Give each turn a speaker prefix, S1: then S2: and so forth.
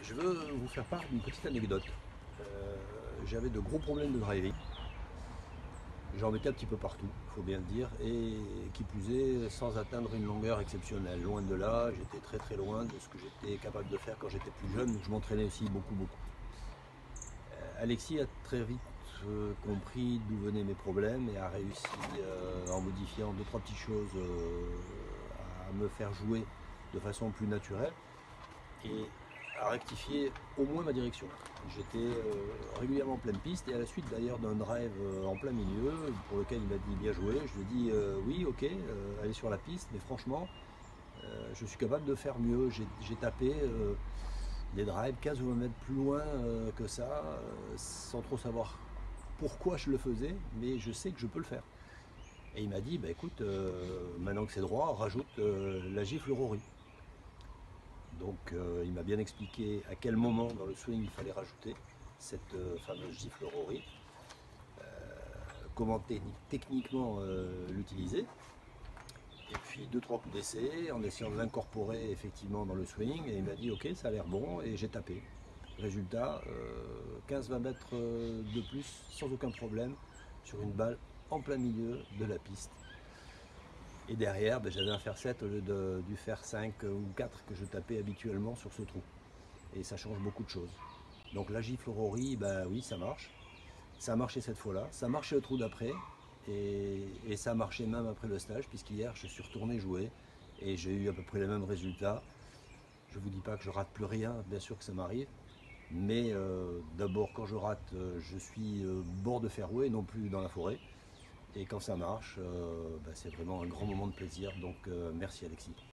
S1: Je veux vous faire part d'une petite anecdote. J'avais de gros problèmes de driving. J'en mettais un petit peu partout, il faut bien le dire, et qui plus est, sans atteindre une longueur exceptionnelle. Loin de là, j'étais très très loin de ce que j'étais capable de faire quand j'étais plus jeune, donc je m'entraînais aussi beaucoup beaucoup. Alexis a très vite compris d'où venaient mes problèmes et a réussi, en modifiant deux trois petites choses, à me faire jouer de façon plus naturelle et à rectifier au moins ma direction. J'étais régulièrement en pleine piste et à la suite d'ailleurs d'un drive en plein milieu pour lequel il m'a dit bien joué, je lui ai dit oui ok, allez sur la piste, mais franchement je suis capable de faire mieux. J'ai tapé des drives 15 ou 20 mètres plus loin que ça, sans trop savoir pourquoi je le faisais, mais je sais que je peux le faire. Et il m'a dit, bah écoute, maintenant que c'est droit, rajoute la gifle Rory. Donc il m'a bien expliqué à quel moment dans le swing il fallait rajouter cette fameuse gifle Rory, comment techniquement l'utiliser. Et puis deux trois coups d'essai en essayant de l'incorporer effectivement dans le swing. Et il m'a dit ok ça a l'air bon et j'ai tapé. Résultat, 15-20 mètres de plus sans aucun problème sur une balle en plein milieu de la piste. Et derrière, ben, j'avais un fer 7 au lieu du fer 5 ou 4 que je tapais habituellement sur ce trou. Et ça change beaucoup de choses. Donc la gifle Rory, ben oui, ça marche. Ça a marché cette fois-là. Ça a marché le trou d'après. Et ça a marché même après le stage, puisqu'hier, je suis retourné jouer. Et j'ai eu à peu près les mêmes résultats. Je ne vous dis pas que je rate plus rien, bien sûr que ça m'arrive. Mais d'abord, quand je rate, je suis bord de fairway, non plus dans la forêt. Et quand ça marche, ben, c'est vraiment un grand moment de plaisir. Donc merci Alexis.